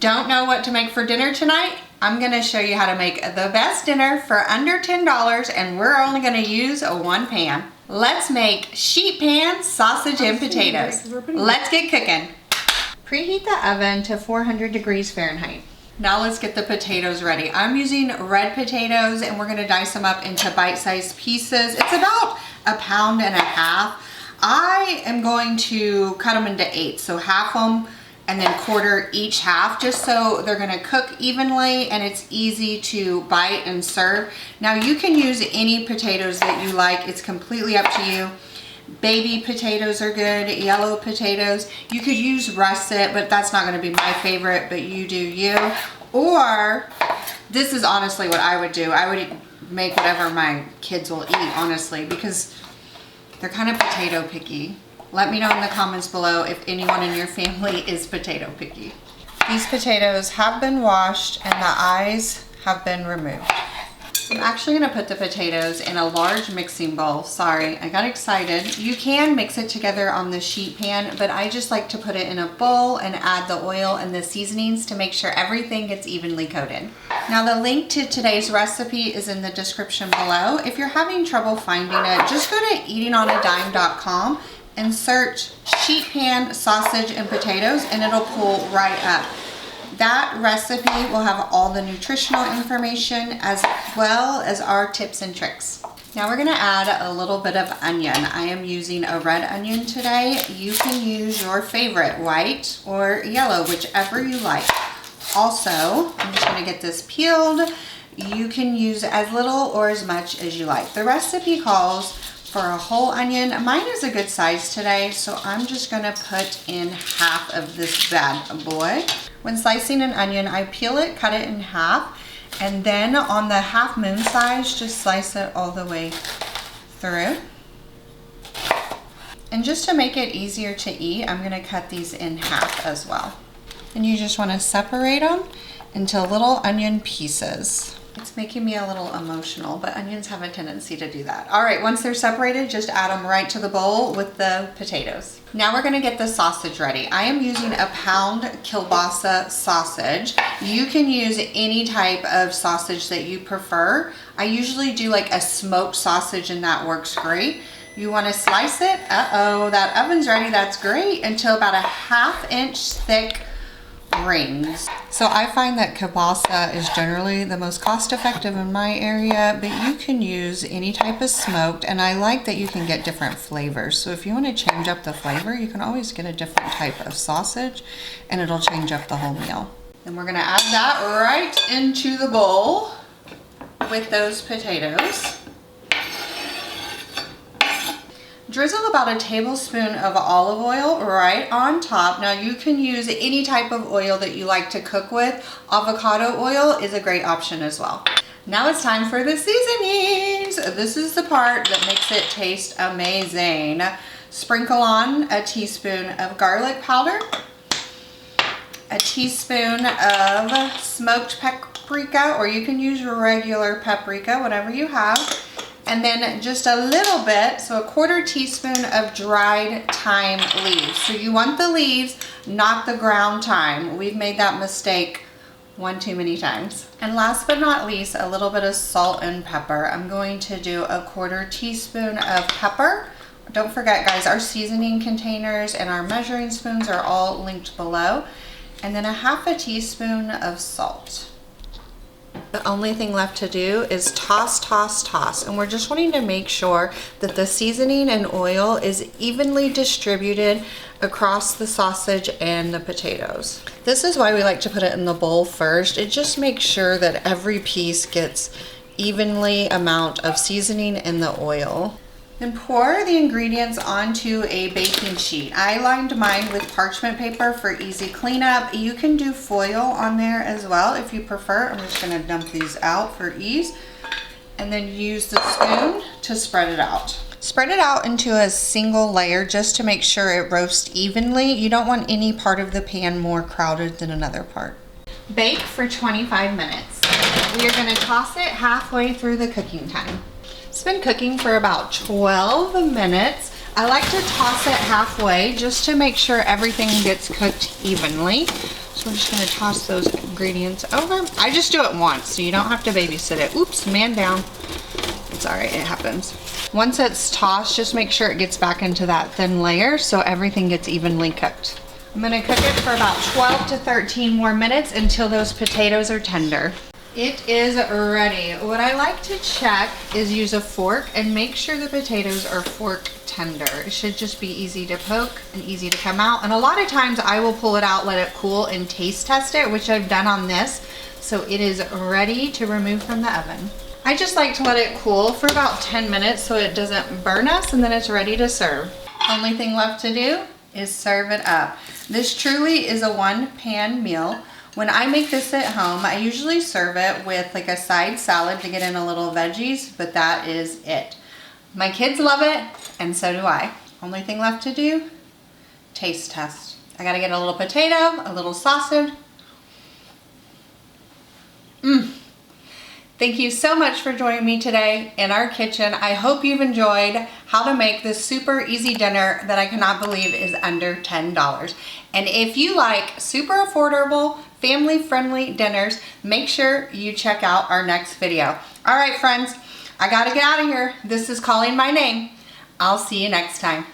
Don't know what to make for dinner tonight? I'm gonna show you how to make the best dinner for under $10, and we're only gonna use one pan. Let's make sheet pan sausage and potatoes. Let's get cooking. Preheat the oven to 400 degrees Fahrenheit. Now let's get the potatoes ready. I'm using red potatoes and we're gonna dice them up into bite-sized pieces. It's about 1.5 pounds. I am going to cut them into 8, so half them and then quarter each half, just so they're gonna cook evenly and it's easy to bite and serve. Now you can use any potatoes that you like. It's completely up to you. Baby potatoes are good, yellow potatoes. You could use russet, but that's not gonna be my favorite, but you do you. Or, this is honestly what I would do. I would make whatever my kids will eat, honestly, because they're kind of potato picky. Let me know in the comments below if anyone in your family is potato picky. These potatoes have been washed and the eyes have been removed. I'm actually gonna put the potatoes in a large mixing bowl. Sorry, I got excited. You can mix it together on the sheet pan, but I just like to put it in a bowl and add the oil and the seasonings to make sure everything gets evenly coated. Now the link to today's recipe is in the description below. If you're having trouble finding it, just go to eatingonadime.com and search sheet pan sausage and potatoes and it'll pull right up. That recipe will have all the nutritional information as well as our tips and tricks. Now we're gonna add a little bit of onion. I am using a red onion today. You can use your favorite, white or yellow, whichever you like. Also, I'm just gonna get this peeled. You can use as little or as much as you like. The recipe calls for a whole onion. Mine is a good size today, so I'm just gonna put in half of this bad boy. When slicing an onion, I peel it, cut it in half, and then on the half moon size, just slice it all the way through. And just to make it easier to eat, I'm gonna cut these in half as well. And you just wanna separate them into little onion pieces. It's making me a little emotional, but onions have a tendency to do that. All right, once they're separated, just add them right to the bowl with the potatoes. Now we're gonna get the sausage ready. I am using 1 pound Kielbasa sausage. You can use any type of sausage that you prefer. I usually do like a smoked sausage and that works great. You wanna slice it, that oven's ready, that's great, until about 1/2 inch thick rings. So I find that kielbasa is generally the most cost-effective in my area, but you can use any type of smoked, and I like that you can get different flavors. So if you want to change up the flavor, you can always get a different type of sausage and it'll change up the whole meal. Then we're gonna add that right into the bowl with those potatoes. Drizzle about 1 tablespoon of olive oil right on top. Now you can use any type of oil that you like to cook with. Avocado oil is a great option as well. Now it's time for the seasonings. This is the part that makes it taste amazing. Sprinkle on 1 teaspoon of garlic powder, 1 teaspoon of smoked paprika, or you can use regular paprika, whatever you have. And then just a little bit, so 1/4 teaspoon of dried thyme leaves. So you want the leaves, not the ground thyme. We've made that mistake one too many times. And last but not least, a little bit of salt and pepper. I'm going to do 1/4 teaspoon of pepper. Don't forget, guys, our seasoning containers and our measuring spoons are all linked below. And then 1/2 teaspoon of salt. The only thing left to do is toss, toss, toss. And we're just wanting to make sure that the seasoning and oil is evenly distributed across the sausage and the potatoes. This is why we like to put it in the bowl first. It just makes sure that every piece gets evenly amount of seasoning and the oil. Then pour the ingredients onto a baking sheet. I lined mine with parchment paper for easy cleanup. You can do foil on there as well if you prefer. I'm just gonna dump these out for ease. And then use the spoon to spread it out. Spread it out into a single layer just to make sure it roasts evenly. You don't want any part of the pan more crowded than another part. Bake for 25 minutes. We are gonna toss it halfway through the cooking time. It's been cooking for about 12 minutes. I like to toss it halfway just to make sure everything gets cooked evenly. So we're just gonna toss those ingredients over. I just do it once, so you don't have to babysit it. Oops, man down. It's all right, it happens. Once it's tossed, just make sure it gets back into that thin layer so everything gets evenly cooked. I'm gonna cook it for about 12 to 13 more minutes until those potatoes are tender. It is ready. What I like to check is use a fork and make sure the potatoes are fork tender. It should just be easy to poke and easy to come out. And a lot of times I will pull it out, let it cool, and taste test it, which I've done on this. So it is ready to remove from the oven. I just like to let it cool for about 10 minutes so it doesn't burn us, and then it's ready to serve. Only thing left to do is serve it up. This truly is a one-pan meal. When I make this at home, I usually serve it with like a side salad to get in a little veggies, but that is it. My kids love it, and so do I. Only thing left to do, taste test. I gotta get a little potato, a little sausage. Thank you so much for joining me today in our kitchen. I hope you've enjoyed how to make this super easy dinner that I cannot believe is under $10. And if you like super affordable, family-friendly dinners, make sure you check out our next video. All right, friends, I gotta get out of here. This is calling my name. I'll see you next time.